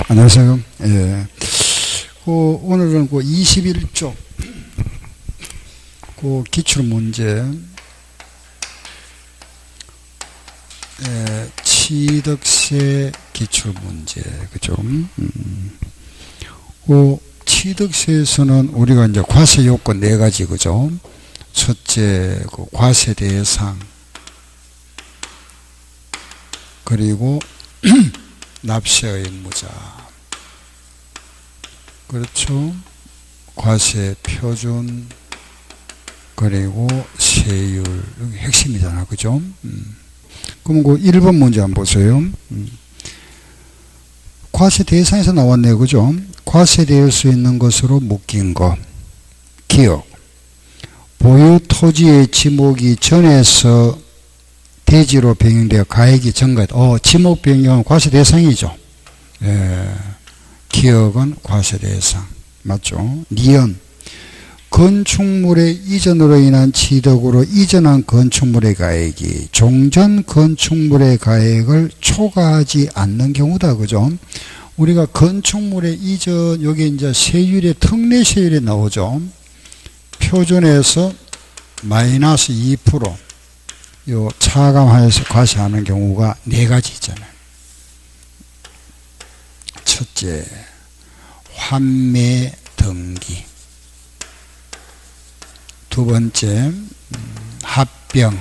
안녕하세요. 예. 오늘은 21쪽 기출문제 취득세 기출문제 그죠? 취득세에서는 우리가 이제 과세 요건 4가지 그죠? 첫째 과세 대상, 그리고 납세 의무자, 그렇죠? 과세 표준, 그리고 세율, 여기 핵심이잖아, 그죠? 그럼 1번 문제 한번 보세요. 과세 대상에서 나왔네요, 그죠? 과세될 수 있는 것으로 묶인 것, 기억, 보유 토지의 지목이 전에서 대지로 변경되어 가액이 증가했다. 지목 변경은 과세 대상이죠. 예. 기억은 과세 대상. 맞죠? 니은. 건축물의 이전으로 인한 취득으로 이전한 건축물의 가액이 종전 건축물의 가액을 초과하지 않는 경우다. 그죠? 우리가 건축물의 이전, 여기 이제 세율의 특례 세율이 나오죠. 표준에서 마이너스 2%. 요 차감하여서 과세하는 경우가 4가지 있잖아요. 첫째, 환매 등기. 두 번째, 합병.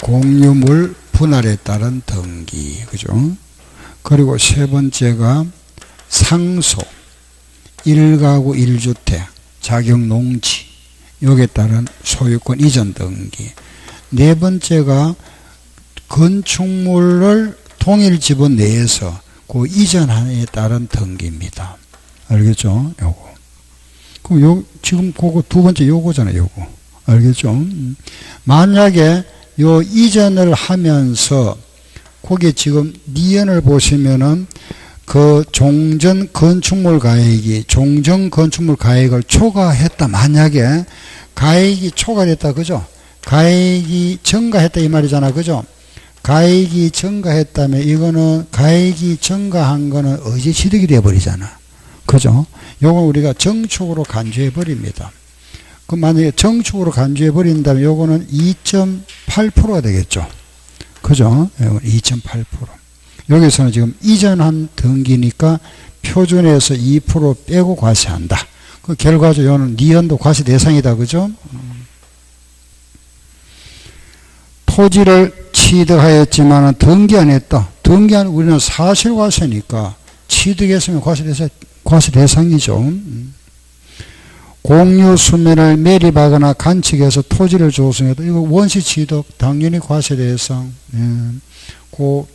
공유물 분할에 따른 등기. 그죠? 그리고 세 번째가 상속. 1가구 1주택, 자격 농지. 여기에 따른 소유권 이전 등기. 네 번째가 건축물을 동일 지분 내에서 그 이전함에 따른 등기입니다. 알겠죠? 요거. 그럼 지금 그거 두 번째 요거잖아요, 요거. 알겠죠? 만약에 요 이전을 하면서 거기에 지금 니은을 보시면은 그 종전 건축물 가액이 종전 건축물 가액을 초과했다. 만약에 가액이 초과됐다. 그죠? 가액이 증가했다 이 말이잖아. 그죠? 가액이 증가했다면 이거는 가액이 증가한 거는 의제 취득이 되어 버리잖아. 그죠? 요건 우리가 정축으로 간주해 버립니다. 그럼 만약에 정축으로 간주해 버린다면 요거는 2.8%가 되겠죠. 그죠? 요건 2.8%. 여기서는 지금 이전한 등기니까 표준에서 2% 빼고 과세한다. 그 결과적으로 이거는 니은도 과세 대상이다. 그죠? 토지를 취득하였지만 등기 안 했다. 등기 안 우리는 사실과세니까 취득했으면 과세 대상이죠. 공유 수면을 매립하거나 간직해서 토지를 조성했다. 이거 원시 취득 당연히 과세 대상.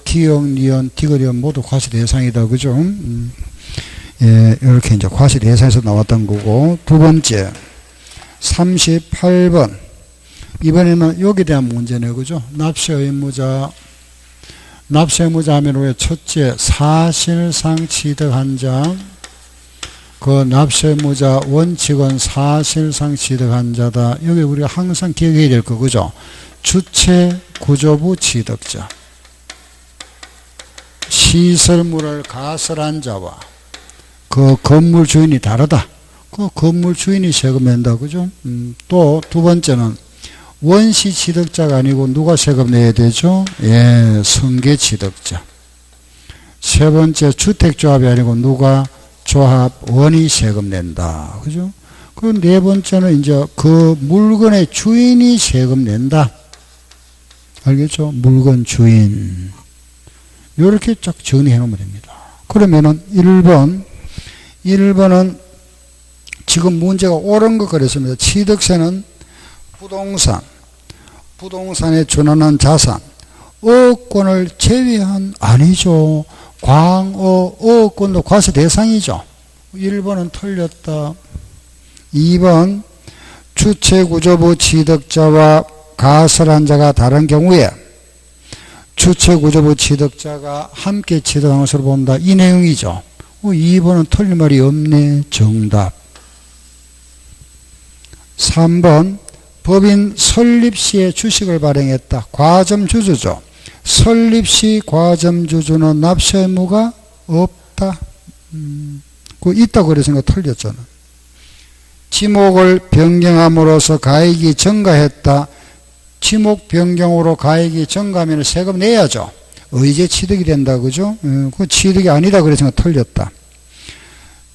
기억, 니은, 디귿이은 모두 과세 대상이다. 그죠? 예, 이렇게 이제 과세 대상에서 나왔던 거고. 두 번째, 38번. 이번에는 여기에 대한 문제네요. 그죠? 납세 의무자. 납세 의무자 하면 왜 첫째, 사실상 취득한 자. 그 납세 의무자 원칙은 사실상 취득한 자다. 여기 우리가 항상 기억해야 될 거. 그죠? 주체 구조부 취득자. 시설물을 가설한 자와 그 건물 주인이 다르다. 그 건물 주인이 세금 낸다. 그죠? 또 두 번째는 원시 취득자가 아니고 누가 세금 내야 되죠? 예, 승계 취득자. 세 번째 주택조합이 아니고 누가 조합원이 세금 낸다. 그죠? 그 네 번째는 이제 그 물건의 주인이 세금 낸다. 알겠죠? 물건 주인. 이렇게 쫙 정리해 놓으면 됩니다. 그러면은 1번은 지금 문제가 옳은 것 그랬습니다. 취득세는 부동산에 준하는 자산, 어업권을 제외한 아니죠. 어업권도 과세 대상이죠. 1번은 틀렸다. 2번 주체구조부 취득자와 가설한 자가 다른 경우에 주체구조부 취득자가 함께 취득한 것으로 본다. 이 내용이죠. 2번은 틀린 말이 없네. 정답. 3번 법인 설립 시에 주식을 발행했다. 과점 주주죠. 설립시 과점주주는 납세 의무가 없다. 그 있다고 그랬으니까 틀렸잖아. 지목을 변경함으로써 가액이 증가했다. 지목 변경으로 가액이 증가하면 세금 내야죠. 의제 취득이 된다. 그죠? 그 취득이 아니다 그랬으니까 틀렸다.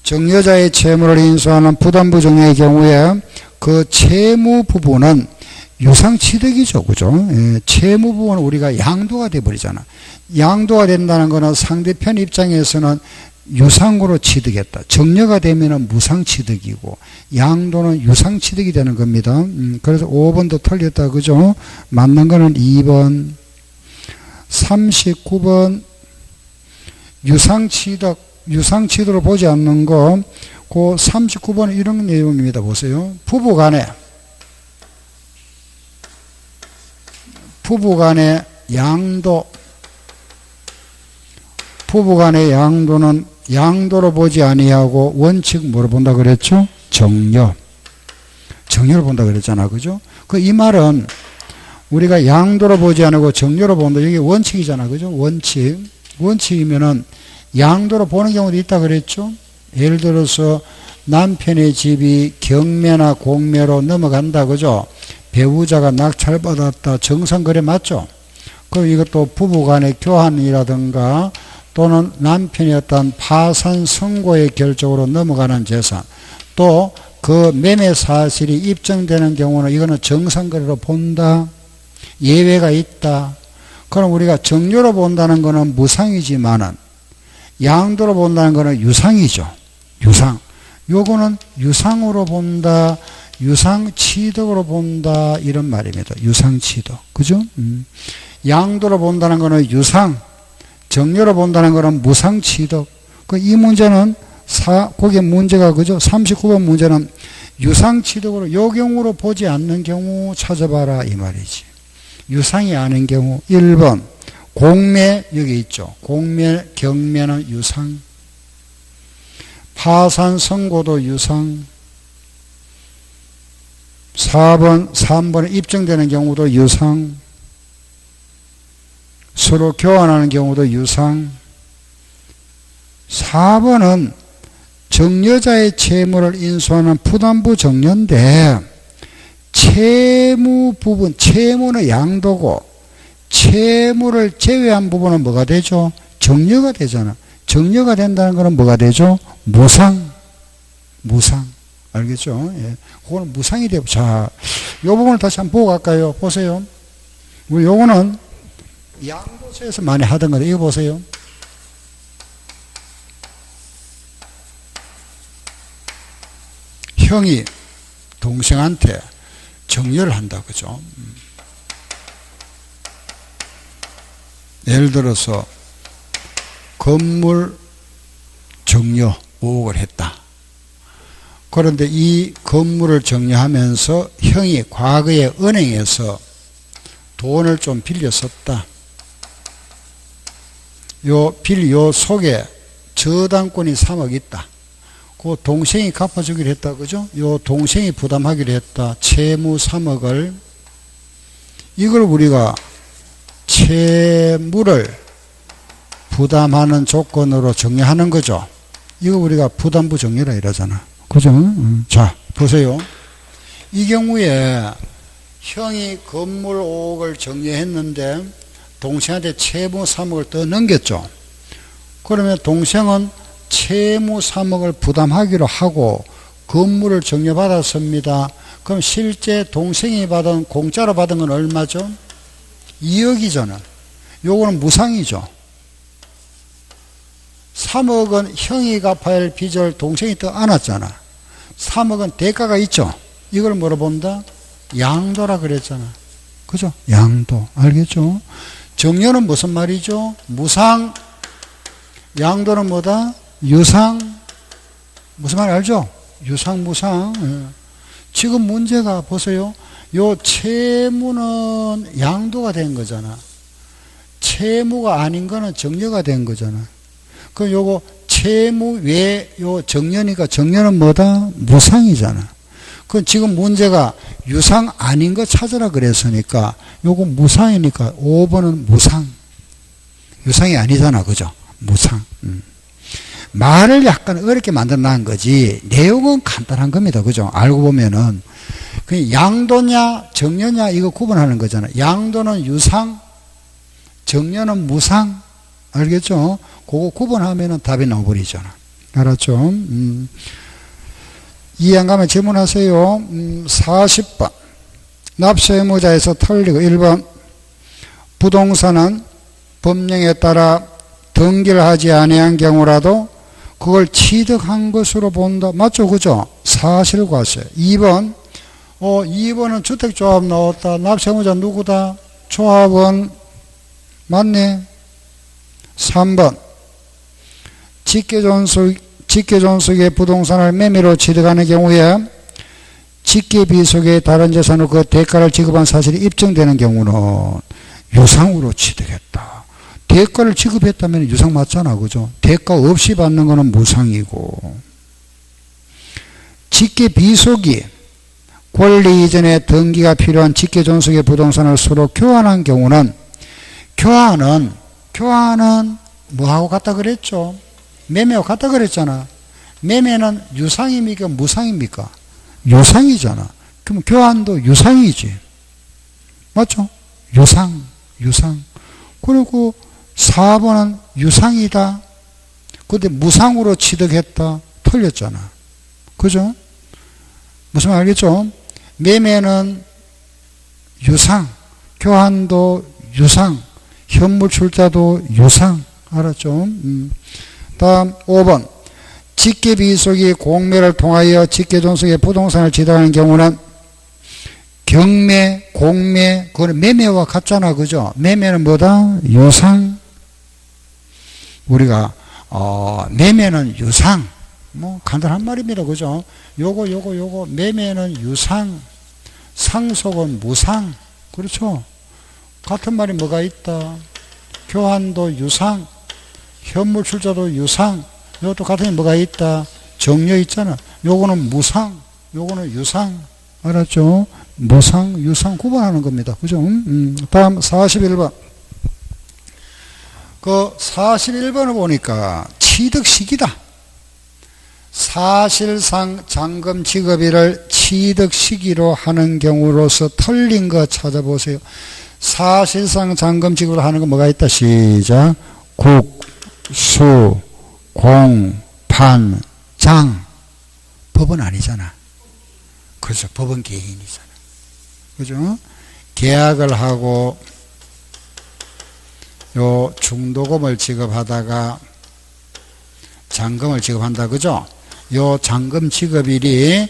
정여자의 채무를 인수하는 부담부 정여의 경우에 그 채무 부분은 유상취득이죠. 그죠? 채무 부분은 우리가 양도가 돼버리잖아. 양도가 된다는 거는 상대편 입장에서는 유상으로 취득했다. 정여가 되면은 무상취득이고 양도는 유상취득이 되는 겁니다. 그래서 5번도 틀렸다. 그죠? 맞는 거는 2번. 39번 유상취득으로 보지 않는 거, 그 39번은 이런 내용입니다. 보세요. 부부간에 부부간의 양도는 양도로 보지 아니하고 원칙 뭐로 본다 그랬죠? 정여로 본다 그랬잖아. 그죠? 이 말은 우리가 양도로 보지 않고 정여로 본다. 이게 원칙이잖아. 그죠? 원칙이면은 양도로 보는 경우도 있다 그랬죠? 예를 들어서 남편의 집이 경매나 공매로 넘어간다. 그죠? 배우자가 낙찰받았다. 정상거래 맞죠? 그럼 이것도 부부간의 교환이라든가 또는 남편이 어떤 파산 선고의 결정으로 넘어가는 재산, 또 그 매매 사실이 입증되는 경우는 이거는 정상거래로 본다. 예외가 있다. 그럼 우리가 정여로 본다는 거는 무상이지만은 양도로 본다는 거는 유상이죠. 유상. 요거는 유상으로 본다. 유상취득으로 본다. 이런 말입니다. 유상취득. 그죠? 양도로 본다는 거는 유상. 정여로 본다는 거는 무상취득. 이 문제는 거기에 문제가 그죠? 39번 문제는 유상취득으로 요 경우로 보지 않는 경우 찾아봐라 이 말이지. 유상이 아닌 경우 1번 공매 여기 있죠. 공매 경매는 유상. 파산 선고도 유상. 3번은 입증되는 경우도 유상. 서로 교환하는 경우도 유상. 4번은 정여자의 채무를 인수하는 부담부 정여인데 채무 부분, 채무는 양도고 채무를 제외한 부분은 뭐가 되죠? 정여가 되잖아. 정여가 된다는 것은 뭐가 되죠? 무상. 알겠죠? 예. 그거는 무상이 되고. 자, 이 부분을 다시 한번 보고 갈까요? 보세요. 요거는 양도서에서 많이 하던 건데, 이거 보세요. 형이 동생한테 정여를 한다. 그죠? 예를 들어서 건물 정여 5억을 했다. 그런데 이 건물을 정여하면서 형이 과거에 은행에서 돈을 좀 빌렸었다. 요 속에 저당권이 3억 있다. 그 동생이 갚아주기로 했다. 그죠? 요 동생이 부담하기로 했다. 채무 3억을. 이걸 우리가 채무를 부담하는 조건으로 정리하는 거죠. 이거 우리가 부담부 정리라 이러잖아. 그죠? 자, 보세요. 이 경우에 형이 건물 5억을 정리했는데 동생한테 채무 3억을 더 넘겼죠. 그러면 동생은 채무 3억을 부담하기로 하고 건물을 정려받았습니다. 그럼 실제 동생이 받은 공짜로 받은 건 얼마죠? 2억이잖아. 요거는 무상이죠. 3억은 형이 갚아야 할 빚을 동생이 더 안았잖아. 3억은 대가가 있죠. 이걸 뭐로 본다? 양도라 그랬잖아. 그죠? 양도. 알겠죠? 정여는 무슨 말이죠? 무상. 양도는 뭐다? 유상. 무슨 말 알죠? 유상, 무상. 예. 지금 문제가 보세요. 요 채무는 양도가 된 거잖아. 채무가 아닌 거는 정여가 된 거잖아. 그럼 요거 채무 외 요 정여니까 정여는 뭐다? 무상이잖아. 그 지금 문제가 유상 아닌 거 찾으라 그랬으니까 요거 무상이니까 5번은 무상. 유상이 아니잖아. 그죠? 무상. 말을 약간 어렵게 만들어 놓은 거지 내용은 간단한 겁니다. 그죠? 알고 보면은 그 양도냐 정려냐 이거 구분하는 거잖아. 양도는 유상, 정려는 무상. 알겠죠? 그거 구분하면은 답이 나와버리잖아. 알았죠? 이해 안 가면 질문하세요. 40번 납세의무자에서 틀리고 1번 부동산은 법령에 따라 등기를 하지 아니한 경우라도 그걸 취득한 것으로 본다. 맞죠? 그죠? 사실과세. 2번 2번은 주택조합 나왔다. 납세의무자 누구다? 조합은 맞네. 3번 직계존속의 부동산을 매매로 취득하는 경우에 직계비속의 다른 재산으로 그 대가를 지급한 사실이 입증되는 경우는 유상으로 취득했다. 대가를 지급했다면 유상 맞잖아. 그죠? 대가 없이 받는 거는 무상이고 직계비속이 권리 이전에 등기가 필요한 직계존속의 부동산을 서로 교환한 경우는 교환은 뭐하고 같다 그랬죠? 매매하고 같다 그랬잖아. 매매는 유상입니까? 무상입니까? 유상이잖아. 그럼 교환도 유상이지. 맞죠? 유상. 그리고 4번은 유상이다. 근데 무상으로 취득했다. 틀렸잖아. 그죠? 무슨 말 알겠죠? 매매는 유상, 교환도 유상, 현물 출자도 유상. 알았죠? 다음 5번 직계비속이 공매를 통하여 직계존속의 부동산을 취득하는 경우는 경매, 공매, 그거는 매매와 같잖아. 그죠? 매매는 뭐다? 유상. 우리가 매매는 유상. 뭐 간단한 말입니다. 그죠? 요거 매매는 유상, 상속은 무상. 그렇죠? 같은 말이 뭐가 있다? 교환도 유상, 현물 출자도 유상. 이것도 같은 게 뭐가 있다? 정려 있잖아. 요거는 무상, 요거는 유상. 알았죠? 무상, 유상 구분하는 겁니다. 그죠? 다음 41번. 그 41번을 보니까 취득 시기다. 사실상 잔금 지급일을 취득 시기로 하는 경우로서 틀린 거 찾아보세요. 사실상 잔금 지급을 하는 거 뭐가 있다? 시작. 국, 수, 공, 판, 장. 법은 아니잖아. 그래서 법은 개인이잖아. 그죠? 계약을 하고 요 중도금을 지급하다가 잔금을 지급한다. 그죠? 요 잔금 지급일이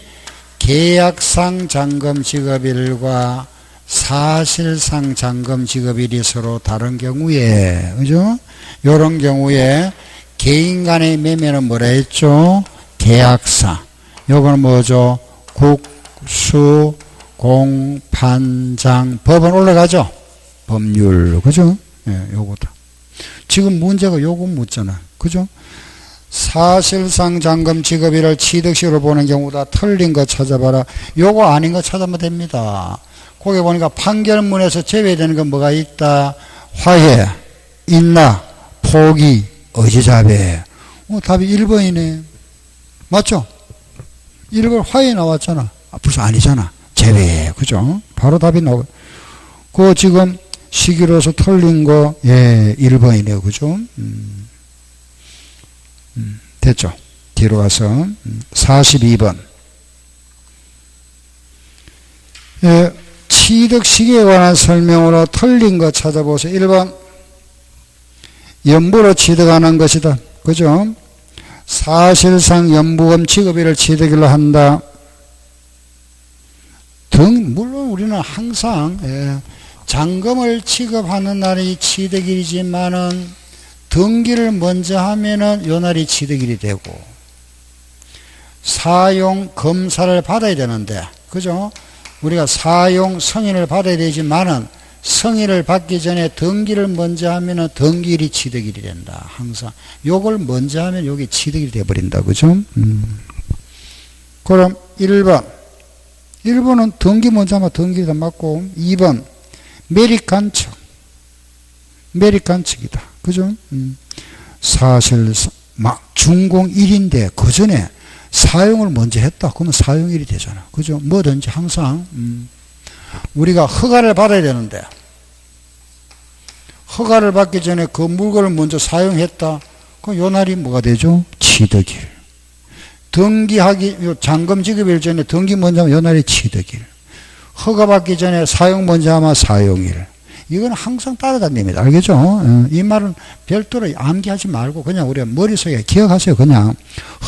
계약상 잔금 지급일과 사실상 잔금 지급일이 서로 다른 경우에, 그죠? 요런 경우에 개인 간의 매매는 뭐라 했죠? 계약사. 요거는 뭐죠? 국, 수, 공, 판, 장. 법은 올라가죠? 법률. 그죠? 예, 요거다. 지금 문제가 요거 묻잖아. 그죠? 사실상 잔금 지급일을 취득식으로 보는 경우다. 틀린 거 찾아봐라. 요거 아닌 거 찾아보면 됩니다. 거기 보니까 판결문에서 제외되는 건 뭐가 있다? 화해, 인나, 포기, 의지자배. 답이 1번이네. 맞죠? 1번 화해 나왔잖아. 벌써 아니잖아. 제외. 그죠? 바로 답이 나오고. 그 지금 시기로서 틀린 거, 예, 1번이네요. 그죠? 됐죠? 뒤로 가서 42번. 예, 취득 시기에 관한 설명으로 틀린 거 찾아보세요. 1번. 연부로 취득하는 것이다. 그죠? 사실상 연부금 지급일을 취득일로 한다. 물론 우리는 항상, 예, 잔금을 취급하는 날이 취득일이지만은 등기를 먼저 하면은 요 날이 취득일이 되고 사용 검사를 받아야 되는데, 그죠? 우리가 사용 승인을 받아야 되지만은 승인을 받기 전에 등기를 먼저 하면은 등기일이 취득일이 된다. 항상 요걸 먼저 하면 요게 취득일이 돼 버린다. 그죠? 그럼 1번 1번은 등기 먼저 하면 등기다 맞고 2번 매립간척. 매립간척이다. 그죠? 사실 막 준공일인데 그 전에 사용을 먼저 했다. 그러면 사용일이 되잖아. 그죠? 뭐든지 항상 우리가 허가를 받아야 되는데 허가를 받기 전에 그 물건을 먼저 사용했다. 그럼 요 날이 뭐가 되죠? 취득일. 등기하기, 요 잔금 지급일 전에 등기 먼저 하면 요 날이 취득일. 허가 받기 전에 사용 먼저 하면 사용일. 이건 항상 따라다닙니다. 알겠죠? 이 말은 별도로 암기하지 말고 그냥 우리가 머릿속에 기억하세요. 그냥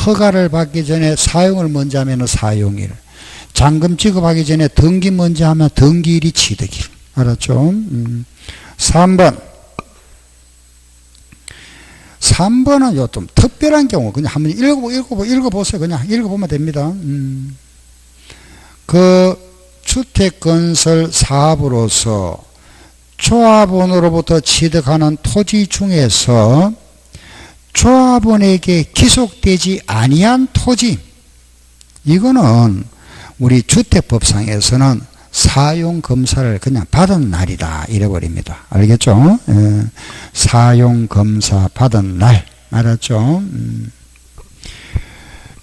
허가를 받기 전에 사용을 먼저 하면 사용일. 잔금 지급하기 전에 등기 먼저 하면 등기일이 취득일. 알았죠? 3번은 요 좀 특별한 경우 그냥 한번 읽어보세요. 그냥 읽어보면 됩니다. 그 주택건설 사업으로서 조합원으로부터 취득하는 토지 중에서 조합원에게 기속되지 아니한 토지, 이거는 우리 주택법상에서는 사용검사를 그냥 받은 날이다 이래버립니다. 알겠죠? 사용검사 받은 날. 알았죠?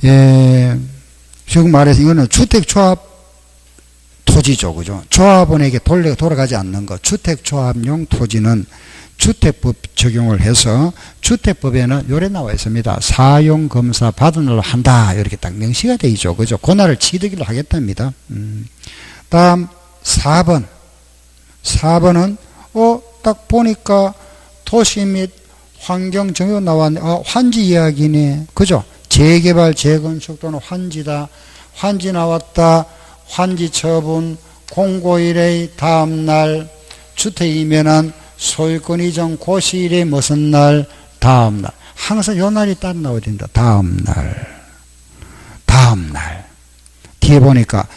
예, 지금 말해서 이거는 주택조합 토지죠. 그죠? 조합원에게 돌아가지 않는 것. 주택조합용 토지는 주택법 적용을 해서 주택법에는 요래 나와 있습니다. 사용검사 받은 날로 한다. 이렇게 딱 명시가 되어 있죠. 그죠? 그날을 취득일로 하겠답니다. 다음 4번. 4번은 딱 보니까 도시 및 환경 정요 나왔네. 환지 이야기네. 그죠? 재개발, 재건축 또는 환지다. 환지 나왔다. 환지 처분 공고일의 다음 날, 주택이면은 소유권 이전 고시일의 무슨 날? 다음 날. 항상 요 날이 딱 나와야 된다. 다음 날. 다음 날. 뒤에 보니까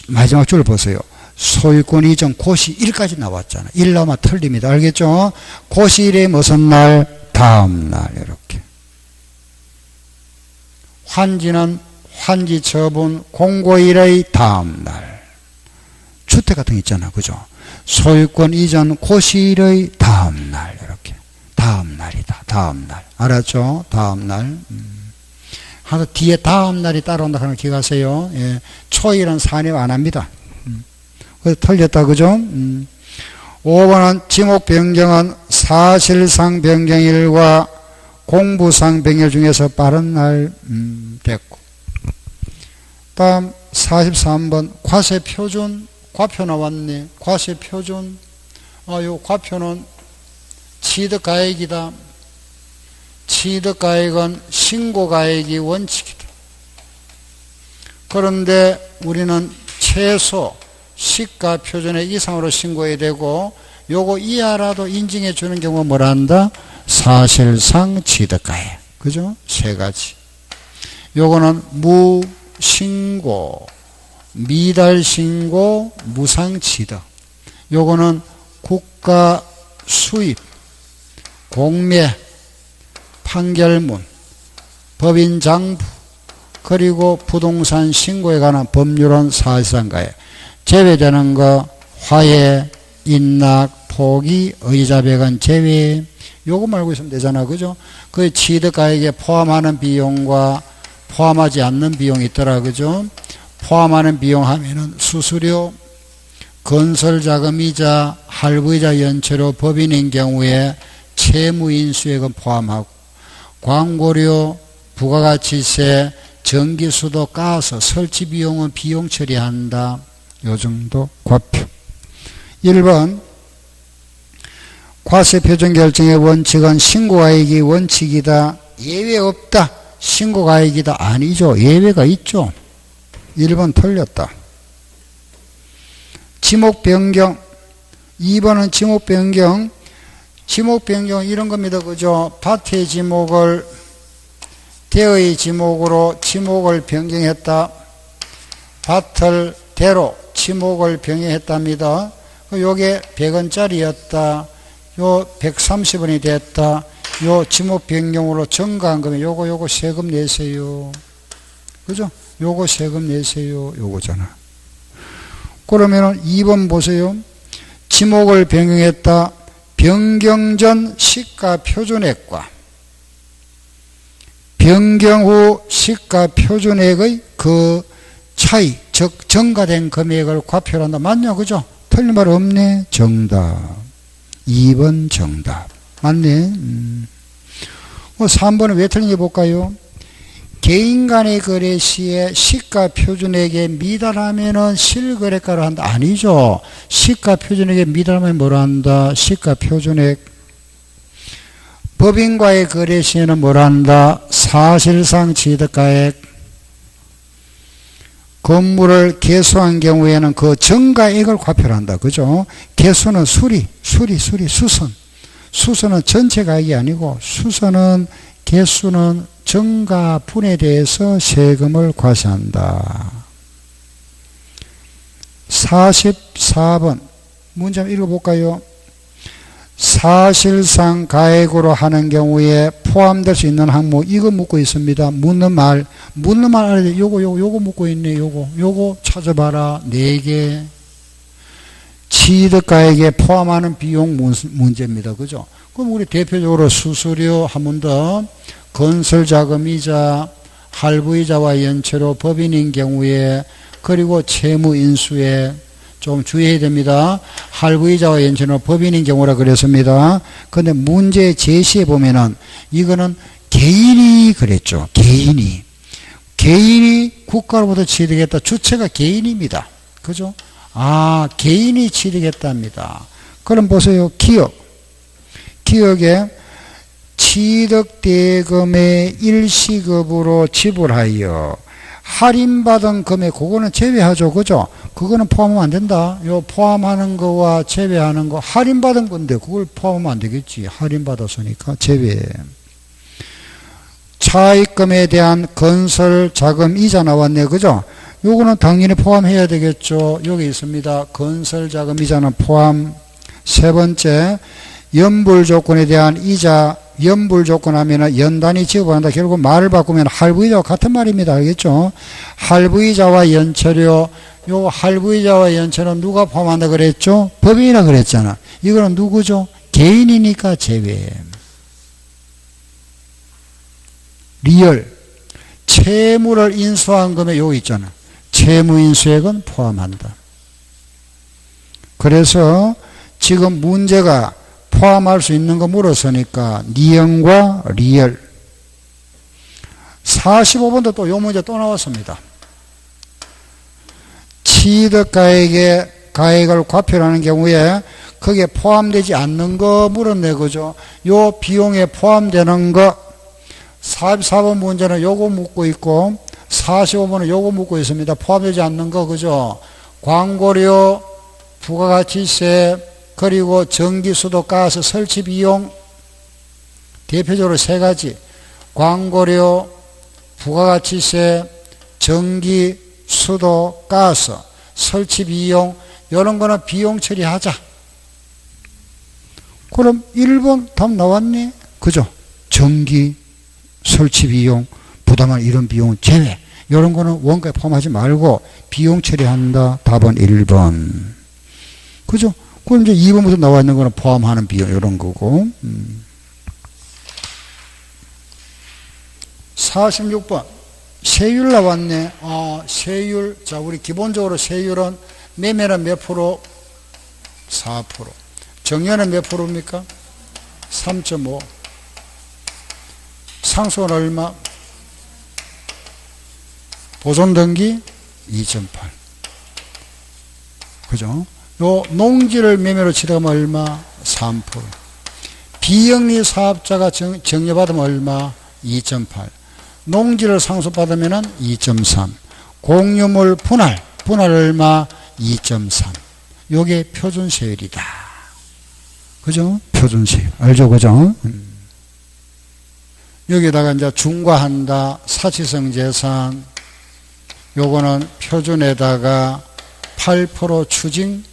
마지막 줄 보세요. 소유권 이전 고시일까지 나왔잖아. 일 나오면 틀립니다. 알겠죠? 고시일의 무슨 날? 다음 날. 이렇게. 환지는 환지 처분 공고일의 다음 날. 주택 같은 거 있잖아. 그죠? 소유권 이전 고시일의 다음 날. 이렇게. 다음 날이다. 다음 날. 알았죠? 다음 날. 하나 뒤에 다음 날이 따라온다 하는 거 기억하세요. 예. 초일은 산입 안 합니다. 그래서 틀렸다. 그죠? 5번은 지목 변경은 사실상 변경일과 공부상 변경 중에서 빠른 날 됐고. 다음 43번 과세표준. 과표 나왔네. 과세표준. 요 과표는 취득가액이다. 취득가액은 신고가액이 원칙이다. 그런데 우리는 최소 시가 표준액 이상으로 신고해야 되고 요거 이하라도 인증해 주는 경우 뭐라 한다? 사실상 취득가액. 그죠? 세 가지. 요거는 무신고, 미달신고, 무상취득. 요거는 국가 수입, 공매, 판결문, 법인장부, 그리고 부동산 신고에 관한 법률은 사실상 가액. 제외되는 거 화해, 인락, 포기, 의자백은 제외. 요거 말고 있으면 되잖아. 그죠? 그 취득가액에 포함하는 비용과 포함하지 않는 비용이 있더라. 그죠? 포함하는 비용 하면은 수수료, 건설자금이자, 할부이자, 연체료, 법인인 경우에 채무인수액은 포함하고 광고료, 부가가치세, 전기수도, 가스, 설치비용은 비용 처리한다. 요 정도 과표. 1번 과세표준 결정의 원칙은 신고가액이 원칙이다. 예외 없다. 신고가액이다. 아니죠. 예외가 있죠. 1번 틀렸다. 지목변경. 2번은 지목변경. 지목변경 이런 겁니다. 그죠? 밭의 지목을 대의 지목으로 지목을 변경했다. 밭을 대로 지목을 변경했답니다. 요게 100원짜리였다. 요 130원이 됐다. 요 지목 변경으로 증가한 거면 요거 세금 내세요. 그죠? 요거 세금 내세요. 요거잖아. 그러면은 2번 보세요. 지목을 변경했다. 변경 전 시가 표준액과 변경 후 시가 표준액의 그 차이, 즉 증가된 금액을 과표로 한다. 맞냐? 그죠? 틀린 말 없네. 정답. 2번 정답. 맞네. 3번은 왜 틀린지 볼까요? 개인 간의 거래 시에 시가 표준액에 미달하면은 실거래가로 한다. 아니죠. 시가 표준액에 미달하면 뭐라 한다? 시가 표준액. 법인과의 거래 시에는 뭐라 한다? 사실상 취득가액. 건물을 개수한 경우에는 그 정가액을 과표를 한다. 그죠? 개수는 수선. 수선은 전체 가액이 아니고 수선은 개수는 정가분에 대해서 세금을 과세한다. 44번 문제 한번 읽어볼까요? 사실상 가액으로 하는 경우에 포함될 수 있는 항목 이거 묻고 있습니다. 묻는 말 알아야 돼. 요거 묻고 있네. 요거 찾아봐라. 4개. 취득가액에 포함하는 비용 문제입니다. 그죠? 그럼 우리 대표적으로 수수료 한 번 더, 건설자금이자, 할부이자와 연체료 법인인 경우에, 그리고 채무인수에 좀 주의해야 됩니다. 할부이자와 연체료 법인인 경우라 그랬습니다. 근데 문제 제시해 보면은 이거는 개인이 그랬죠. 개인이 국가로부터 취득했다. 주체가 개인입니다. 그죠? 개인이 취득했답니다. 그럼 보세요. 기억에 취득대금의 일시급으로 지불하여 할인받은 금액, 그거는 제외하죠. 그죠? 그거는 포함하면 안 된다. 요 포함하는 거와 제외하는 거, 할인받은 건데, 그걸 포함하면 안 되겠지. 할인받았으니까 제외. 차입금에 대한 건설 자금 이자 나왔네. 그죠? 요거는 당연히 포함해야 되겠죠. 여기 있습니다. 건설 자금 이자는 포함. 세 번째, 연불 조건에 대한 이자, 연불 조건 하면은 연단위 지급한다. 결국 말을 바꾸면 할부이자와 같은 말입니다. 알겠죠? 할부이자와 연체료, 요 할부이자와 연체료는 누가 포함한다 그랬죠? 법인이라 그랬잖아. 이거는 누구죠? 개인이니까 제외. 리얼, 채무를 인수한 금액 요거 있잖아. 채무인수액은 포함한다. 그래서 지금 문제가 포함할 수 있는 거 물었으니까 니은과 리얼. 45번도 또 요 문제 또 나왔습니다. 취득가액의 가액을 과표하는 경우에 거기에 포함되지 않는 거 물었네. 그죠? 요 비용에 포함되는 거 44번 문제는 요거 묻고 있고 45번은 요거 묻고 있습니다. 포함되지 않는 거. 그죠? 광고료, 부가가치세, 그리고 전기, 수도, 가스, 설치 비용 대표적으로 3가지. 광고료, 부가가치세, 전기, 수도, 가스, 설치 비용 이런 거는 비용 처리하자. 그럼 1번 답 나왔네. 그죠? 전기, 설치 비용, 부담한 이런 비용은 제외. 이런 거는 원가에 포함하지 말고 비용 처리한다. 답은 1번. 그죠? 그럼 이제 2번부터 나와 있는 거는 포함하는 비용, 이런 거고. 46번. 세율 나왔네. 세율. 자, 우리 기본적으로 세율은 매매는 몇 프로? 4%. 정년은 몇 프로입니까? 3.5. 상속은 얼마? 보존등기 2.8. 그죠? 요 농지를 매매로 치르면 얼마? 3%. 비영리 사업자가 정려받으면 얼마? 2.8. 농지를 상속받으면 2.3. 공유물 분할 얼마? 2.3. 요게 표준세율이다. 그죠? 표준세율. 알죠? 그죠? 여기다가 이제 중과한다. 사치성 재산. 요거는 표준에다가 8% 추징.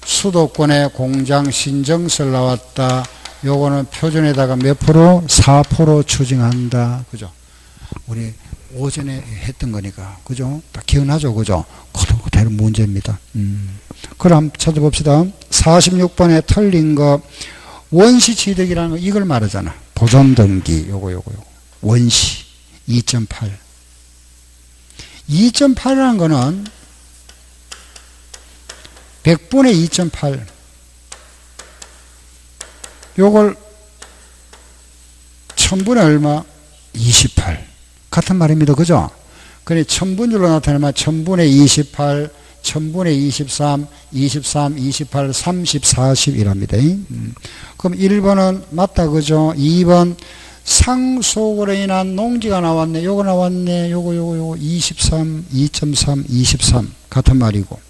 수도권에 공장 신정설 나왔다. 요거는 표준에다가 몇 프로? 4% 추징한다. 그죠? 우리 오전에 했던 거니까. 그죠? 딱 기억나죠? 그죠? 대로 문제입니다. 그럼 찾아봅시다. 46번에 틀린 거 원시취득이라는 거 이걸 말하잖아. 보존등기 요거 원시 2.8 2.8이라는 거는 100분의 2.8 요걸 1000분의 얼마? 28 같은 말입니다. 그죠? 그래 1000분율로 나타내면 1000분의 28 1000분의 23 23 28 30 40이랍니다. 그럼 1번은 맞다. 그죠? 2번 상속으로 인한 농지가 나왔네. 요거 나왔네. 요거 23 2.3 23 같은 말이고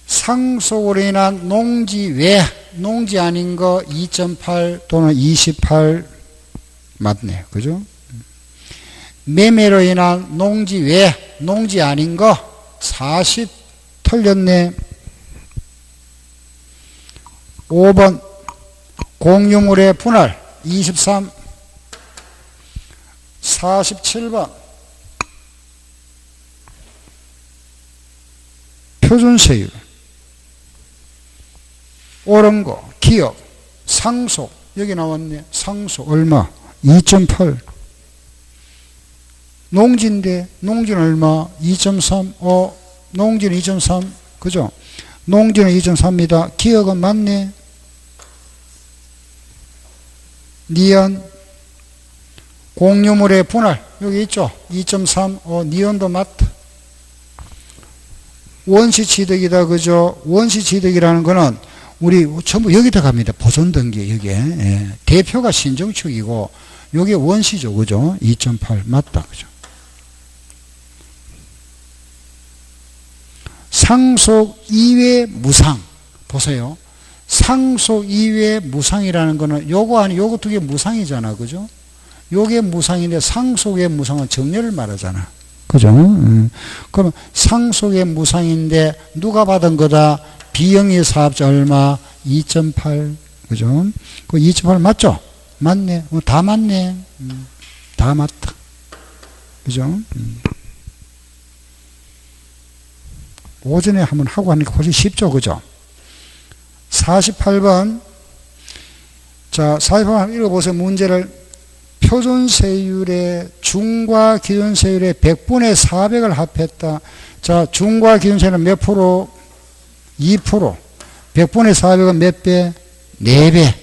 상속으로 인한 농지 외 농지 아닌 거 2.8 또는 28 맞네. 그죠? 매매로 인한 농지 외 농지 아닌 거 40 틀렸네. 5번 공유물의 분할 23 47번 표준세율 옳은 거 기업 상속 여기 나왔네. 상속 얼마? 2.8 농지인데 농지는 얼마? 2.3 농지는 2.3 그죠? 농지는 2.3입니다. 기업은 맞네. 니은 공유물의 분할 여기 있죠? 2.3 니은도 맞다. 원시취득이다. 그죠? 원시취득이라는 거는 우리 전부 여기다 갑니다. 보존등기 여기에. 예. 대표가 신정축이고 요게 원시죠. 그죠? 2.8 맞다. 그죠? 상속 이외 무상 보세요. 상속 이외 무상이라는 거는 요거 아니 요거 두 개 무상이잖아. 그죠? 요게 무상인데 상속의 무상은 정렬을 말하잖아. 그죠? 그럼 상속의 무상인데 누가 받은 거다? 비영리 사업자 얼마? 2.8 그죠? 그 2.8 맞죠? 맞네. 다 맞네. 다 맞다. 그죠? 오전에 한번 하고 하니까 훨씬 쉽죠. 그죠? 48번. 자, 48번 한번 읽어보세요. 문제를. 표준세율의 중과 기준세율의 100분의 400을 합했다. 자, 중과 기준세율은 몇 프로? 2%. 100분의 400은 몇 배? 4배.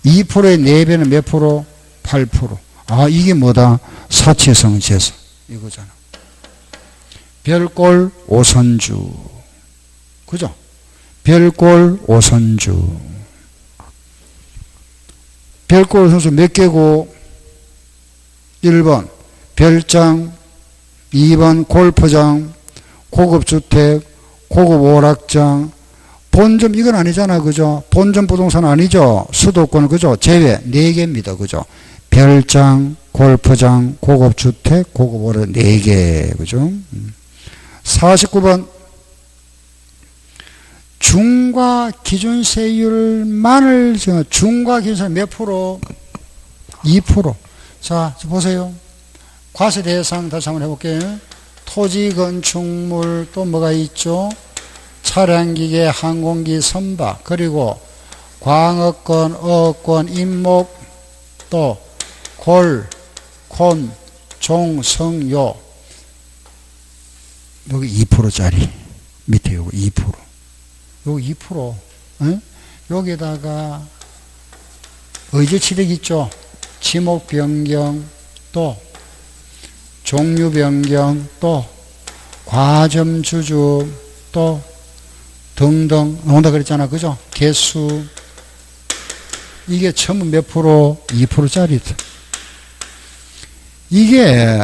2%의 4배는 몇 프로? 8%. 아, 이게 뭐다? 사치성 재산. 이거잖아. 별골 오선주. 그죠? 별골 오선주. 별골 오선주 몇 개고? 1번 별장, 2번 골프장, 고급주택, 고급 오락장, 본점 이건 아니잖아. 그죠? 본점 부동산 아니죠? 수도권 그죠? 제외 4개입니다. 그죠? 별장, 골프장, 고급주택, 고급 오락 4개. 그죠? 49번 중과 기준세율만을 중과 기준세율 몇 프로? 2%. 자, 보세요. 과세 대상 다시 한번 해볼게요. 토지, 건축물, 또 뭐가 있죠? 차량기계, 항공기, 선박, 그리고 광업권, 어업권, 임목, 또 골, 콘, 종, 성, 요. 여기 2%짜리. 밑에 요거 2%. 여기 2%. 에? 여기다가 의제취득 있죠? 지목 변경, 또 종류 변경, 또 과점 주주, 또 등등 나온다 그랬잖아. 그죠? 개수. 이게 전부 몇 프로? 2%짜리다. 이게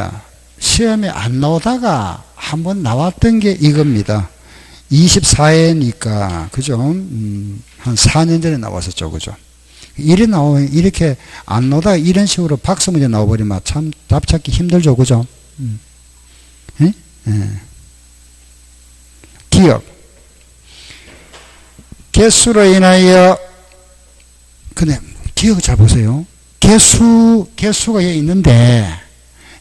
시험에 안 나오다가 한번 나왔던 게 이겁니다. 24회니까, 그죠? 한 4년 전에 나왔었죠. 그죠? 이렇게 안 나오다가 이런 식으로 박스문제 나와버리면 참 답 찾기 힘들죠. 그죠? 예? 예. 기업. 개수로 인하여, 근데 기억 잘 보세요. 개수가 여기 있는데,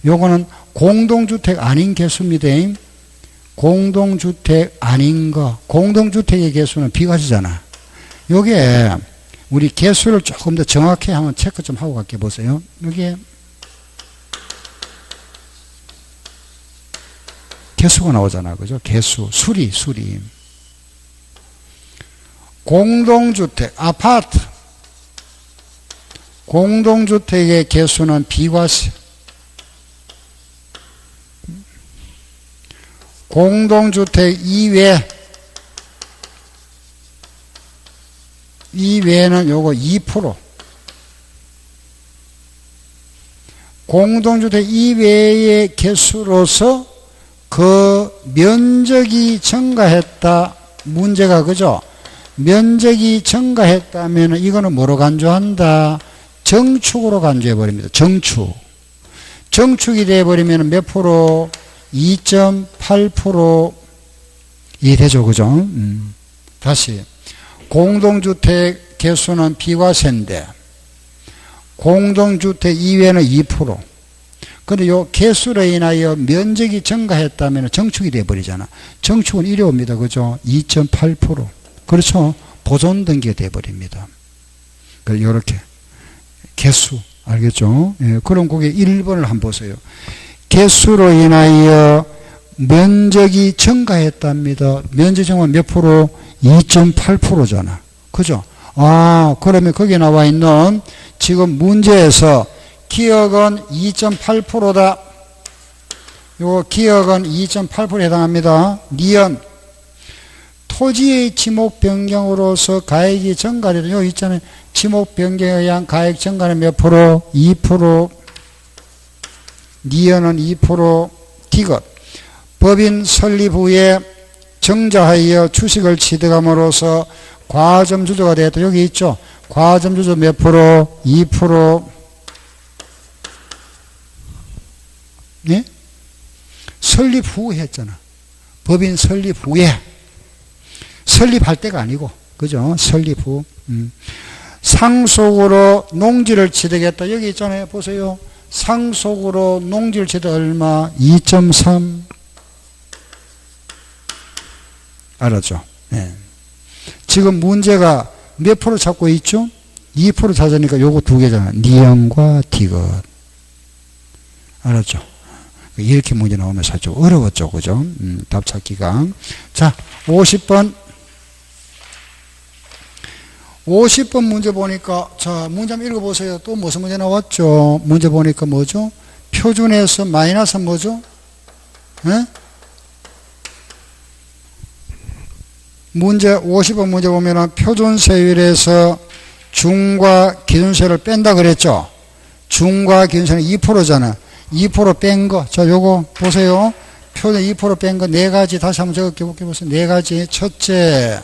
요거는 공동주택 아닌 개수입니다. 공동주택 아닌 거. 공동주택의 개수는 비과세잖아. 요게 우리 개수를 조금 더 정확히 한번 체크 좀 하고 갈게 보세요. 여기에 개수가 나오잖아. 그죠? 개수. 수리. 공동주택, 아파트. 공동주택의 개수는 비과세. 공동주택 이외에는 요거 2%. 공동주택 이외의 개수로서 그 면적이 증가했다. 문제가 그죠? 면적이 증가했다면 이거는 뭐로 간주한다? 정축으로 간주해버립니다. 정축이 돼버리면 몇 프로? 2.8% 이 되죠. 그죠? 다시. 공동주택 개수는 비과세인데, 공동주택 이외에는 2%. 근데 요 개수로 인하여 면적이 증가했다면 정축이 돼버리잖아. 정축은 이래 옵니다. 그죠? 2.8%. 그렇죠? 보존 등기가 돼버립니다. 요렇게. 개수. 알겠죠? 예, 그럼 거기에 1번을 한번 보세요. 개수로 인하여 면적이 증가했답니다. 면적 증가는 몇 프로? 2.8%잖아. 그죠? 아, 그러면 거기에 나와 있는 지금 문제에서 기억은 2.8%다. 요 기억은 2.8%에 해당합니다. 니은 토지의 지목 변경으로서 가액이 증가되다. 여기 있잖아요. 지목 변경에 의한 가액 증가는 몇 프로? 2%. 니은은 2%. 디귿. 법인 설립 후에 정자하여 주식을 취득함으로써 과점 주주가 되었다. 여기 있죠. 과점 주주 몇 프로? 2%. 네? 설립 후 했잖아. 법인 설립 후에. 설립할 때가 아니고. 그죠? 설립 후. 상속으로 농지를 취득했다. 여기 있잖아요. 보세요. 상속으로 농지를 취득 얼마? 2.3. 알았죠? 네. 지금 문제가 몇 프로 찾고 있죠? 2% 찾으니까 요거 두 개잖아. 니은과 디귿. 알았죠? 이렇게 문제 나오면 사실 좀 어려웠죠. 그죠? 답 찾기가. 자, 50번. 50번 문제 보니까, 자, 문제 한번 읽어보세요. 또 무슨 문제 나왔죠? 문제 보니까 뭐죠? 표준에서 마이너스 뭐죠? 예? 문제, 50번 문제 보면은 표준세율에서 중과 기준세를 뺀다 그랬죠? 중과 기준세는 2%잖아. 2% 뺀 거. 자, 요거 보세요. 표준 2% 뺀 거 네 가지 다시 한번 적어 보세요. 네 가지. 첫째,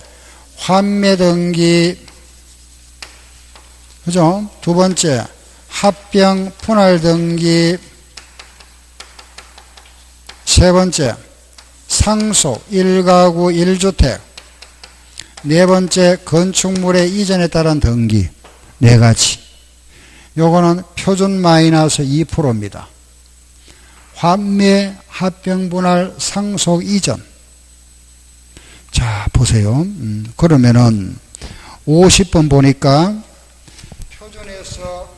환매 등기. 그죠? 두 번째, 합병 분할 등기. 세 번째, 상속 1가구 1주택. 네 번째, 건축물의 이전에 따른 등기. 네 가지. 요거는 표준 마이너스 2%입니다. 환매, 합병 분할, 상속 이전. 자, 보세요. 그러면은 50번 보니까 표준에서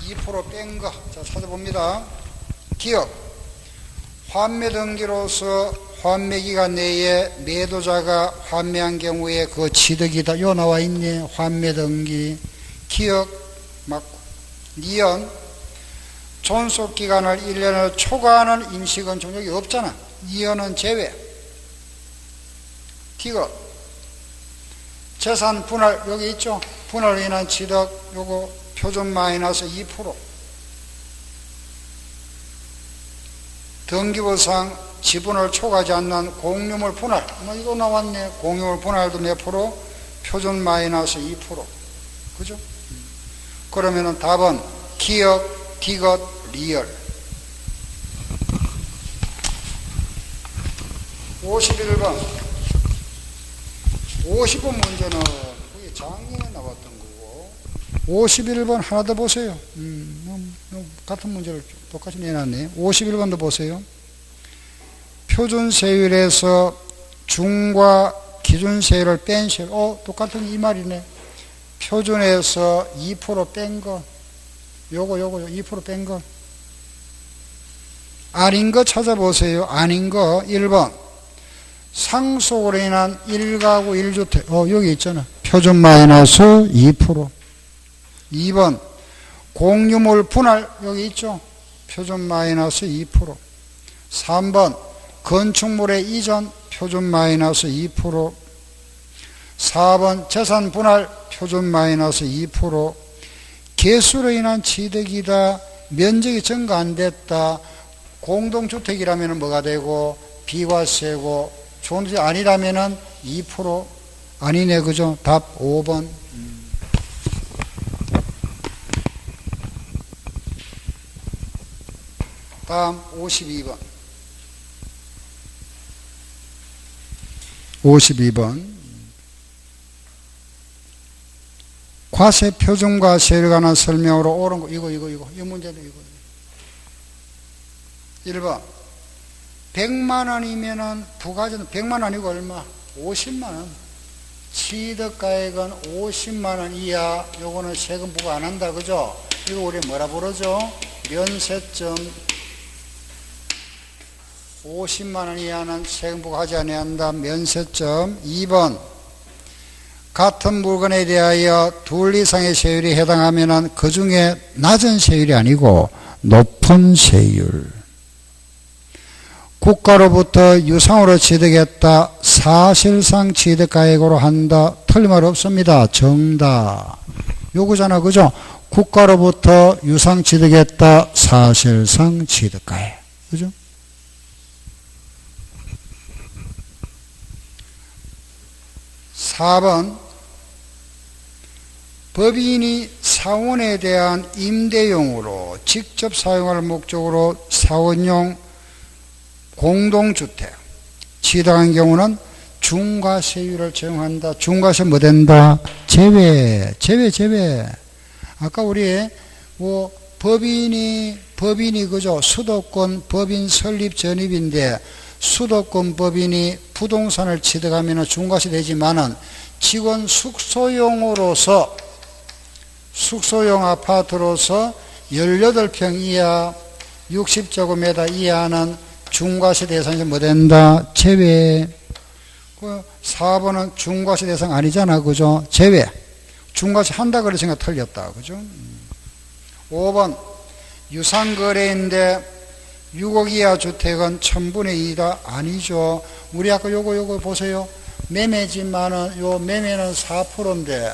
2% 뺀 거. 자, 찾아봅니다. 기억. 환매 등기로서 환매 기간 내에 매도자가 환매한 경우에 그 취득이다. 요 나와 있네. 환매 등기. 기억 맞고. 니은. 존속 기간을 1년을 초과하는 임시건축 여기 없잖아. 이연은 제외. 디귿. 재산 분할 여기 있죠. 분할로 인한 취득 요거 표준 마이너스 2%. 등기부상 지분을 초과하지 않는 공유물 분할. 뭐 이거 나왔네. 공유물 분할도 몇 프로? 표준 마이너스 2%. 그죠? 그러면은 답은 기억, 디귿, 리얼. 51번. 50번 문제는 그게 작년에 나왔던 거고. 51번 하나 더 보세요. 같은 문제를 똑같이 내놨네. 51번도 보세요. 표준세율에서 중과 기준세율을 뺀 세율. 똑같은 이 말이네. 표준에서 2% 뺀 거. 요거 2% 뺀 거. 아닌 거 찾아보세요. 아닌 거 1번. 상속으로 인한 1가구 1주택. 여기 있잖아. 표준 마이너스 2%. 2번. 공유물 분할. 여기 있죠. 표준 마이너스 2%. 3번. 건축물의 이전. 표준 마이너스 2%. 4번. 재산 분할. 표준 마이너스 2%. 개수로 인한 취득이다. 면적이 증가 안 됐다. 공동주택이라면 뭐가 되고 비과세고 존재 아니라면 2% 아니네. 그죠? 답 5번. 다음 52번. 52번. 과세 표준과세율에 관한 설명으로 옳은 거 이거 이 문제도 이거. 1번. 100만 원이면은 부가전 100만 원이고 얼마? 50만 원. 취득가액은 50만 원 이하. 요거는 세금 부과 안 한다. 그죠? 이거 우리 뭐라 부르죠? 면세점. 50만 원 이하는 세금 부과하지 아니한다. 면세점. 2번. 같은 물건에 대하여 둘 이상의 세율이 해당하면은 그 중에 낮은 세율이 아니고 높은 세율. 국가로부터 유상으로 취득했다. 사실상 취득가액으로 한다. 틀린 말 없습니다. 정답. 요거잖아. 그죠? 국가로부터 유상 취득했다. 사실상 취득가액. 그죠? (4번) 법인이 사원에 대한 임대용으로 직접 사용할 목적으로 사원용 공동주택 취득한 경우는 중과세율을 적용한다. 중과세 뭐 된다? 제외. 아까 우리 법인이 그죠? 수도권 법인 설립 전입인데 수도권 법인이 부동산을 취득하면 중과세 되지만은 직원 숙소용 아파트로서 18평 이하 60제곱미터 이하는 중과세 대상에서 뭐 된다? 제외. 4번은 중과세 대상 아니잖아. 그죠? 제외. 중과세 한다 그랬으니까 틀렸다. 그죠? 5번. 유상거래인데 6억 이하 주택은 1000분의 2다. 아니죠. 우리 아까 요거 보세요. 매매지만은 요 매매는 4%인데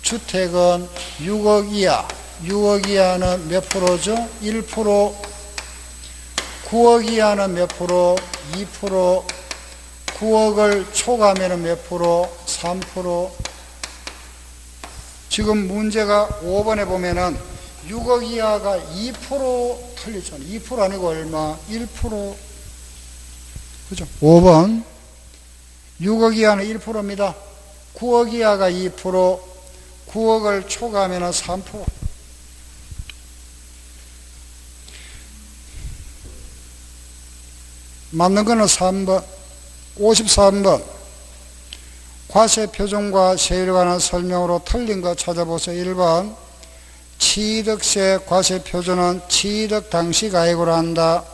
주택은 6억 이하. 6억 이하는 몇 프로죠? 1%. 9억 이하는 몇 프로? 2%. 9억을 초과하면 몇 프로? 3%. 지금 문제가 5번에 보면은 6억 이하가 2% 틀리잖아. 2% 아니고 얼마? 1%. 그죠? 5번. 6억 이하는 1%입니다. 9억 이하가 2%. 9억을 초과하면 3%. 맞는 거는 3번. 53번. 과세 표준과 세율에 관한 설명으로 틀린 거 찾아보세요. 1번. 취득세 과세 표준은 취득 당시 가액으로 한다.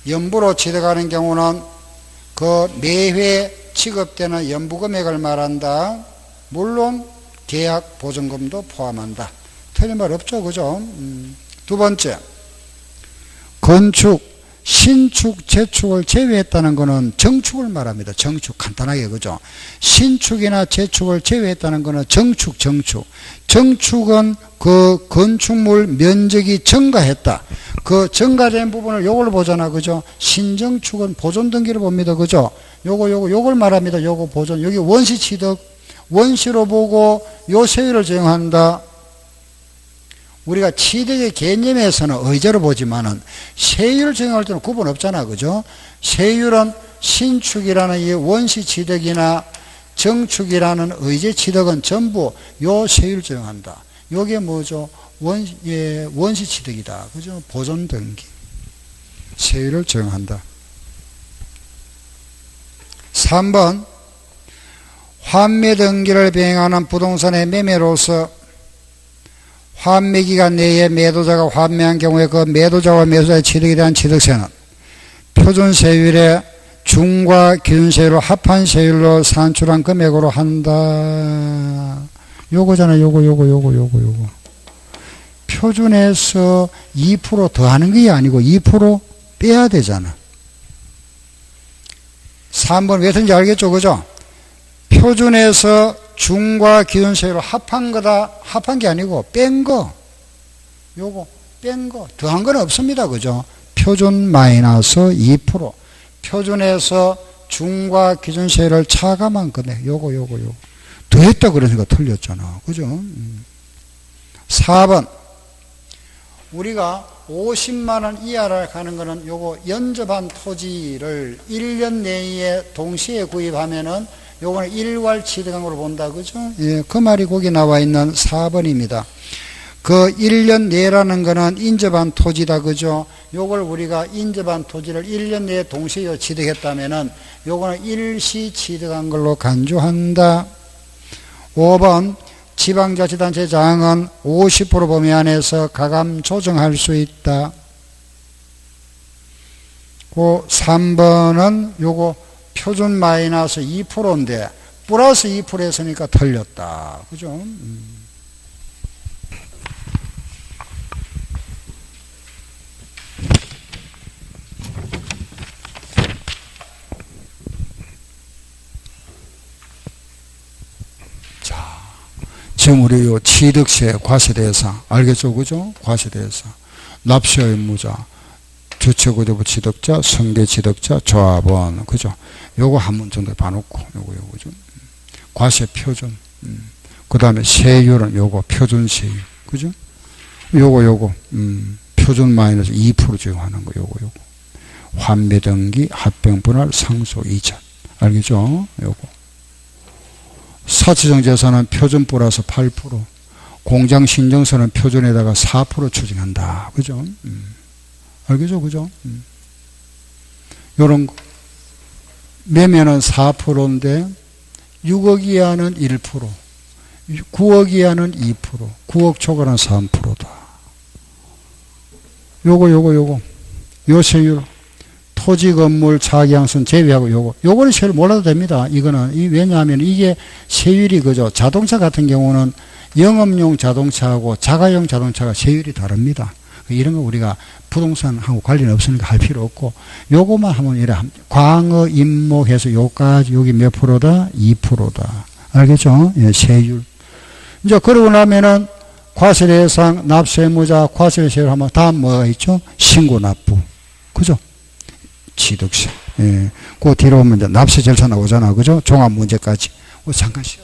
연부로 취득하는 경우는 그 매회 지급되는 연부 금액을 말한다. 물론 계약 보증금도 포함한다. 틀린 말 없죠. 그죠? 두 번째. 건축, 신축, 재축을 제외했다는 것은 정축을 말합니다. 정축. 간단하게. 그죠? 신축이나 재축을 제외했다는 것은 정축. 정축은 그 건축물 면적이 증가했다. 그 증가된 부분을 요걸 보잖아. 그죠? 신정축은 보존 등기를 봅니다. 그죠? 요걸 말합니다. 요거 보존. 여기 원시 취득. 원시로 보고 요 세율을 적용한다. 우리가 취득의 개념에서는 의제로 보지만은 세율을 적용할 때는 구분 없잖아. 그죠? 세율은 신축이라는 이 원시 취득이나 정축이라는 의제 취득은 전부 요 세율을 적용한다. 요게 뭐죠? 원시취득이다. 그죠? 보존등기. 세율을 정한다. 3번 환매등기를 병행하는 부동산의 매매로서 환매기간 내에 매도자가 환매한 경우에 그 매도자와 매수자의 취득에 대한 취득세는 표준세율의 중과 기준세율을 합한 세율로 산출한 금액으로 한다. 요거잖아. 요거. 표준에서 2% 더하는 게 아니고 2% 빼야 되잖아. 3번 왜 틀린지 알겠죠? 그죠? 표준에서 중과 기준세율을 합한 거다. 합한 게 아니고 뺀 거. 요거 뺀 거. 더한 건 없습니다. 그죠? 표준 마이너스 2%. 표준에서 중과 기준세율을 차감한 거네. 요거. 더했다 그러니까 틀렸잖아. 그죠? 4번. 우리가 50만원 이하를 가는 거는 요거 연접한 토지를 1년 내에 동시에 구입하면은 요거는 일괄 취득한 걸로 본다. 그죠? 예, 그 말이 거기 나와 있는 4번입니다. 그 1년 내라는 거는 인접한 토지다. 그죠? 요걸 우리가 인접한 토지를 1년 내에 동시에 취득했다면은 요거는 일시 취득한 걸로 간주한다. 5번 지방자치단체 장은 50% 범위 안에서 가감 조정할 수 있다. 그 3번은 요거 표준 마이너스 2%인데 플러스 2% 했으니까 틀렸다. 그죠? 지금 우리 요 취득세, 과세대상 알겠죠? 그죠? 과세대상, 납세 의무자, 주체구대부 취득자, 승계 취득자, 조합원, 그죠? 요거 한 문 정도 봐놓고 요거죠? 과세 표준, 그 다음에 세율은 요거 표준 세율, 그죠? 요거 표준 마이너스 2% 적용하는 거 요거 환매 등기, 합병 분할, 상속 이전, 알겠죠? 요거. 사치정 재산은 표준 플러스 8%, 공장 신정서는 표준에다가 4% 추징한다. 그죠? 알겠죠? 그죠? 요런 거. 매매는 4%인데 6억 이하는 1%, 9억 이하는 2%, 9억 초과는 3%다. 요거. 요 세율. 토지, 건물, 차기양선 제외하고 요거는 세율 몰라도 됩니다. 이거는, 왜냐하면 이게 세율이 그죠. 자동차 같은 경우는 영업용 자동차하고 자가용 자동차가 세율이 다릅니다. 이런 거 우리가 부동산하고 관련 없으니까 할 필요 없고, 요거만 하면 이래 광어, 임목해서 요까지, 여기 몇 프로다? 2%다. 알겠죠? 예, 세율. 이제 그러고 나면은 과세대상, 납세의무자, 과세세율 하면 다음 뭐가 있죠? 신고 납부. 그죠? 취득세. 예. 그 뒤로 오면 이제 납세 절차 나오잖아. 그죠? 종합 문제까지. 잠깐 쉬어.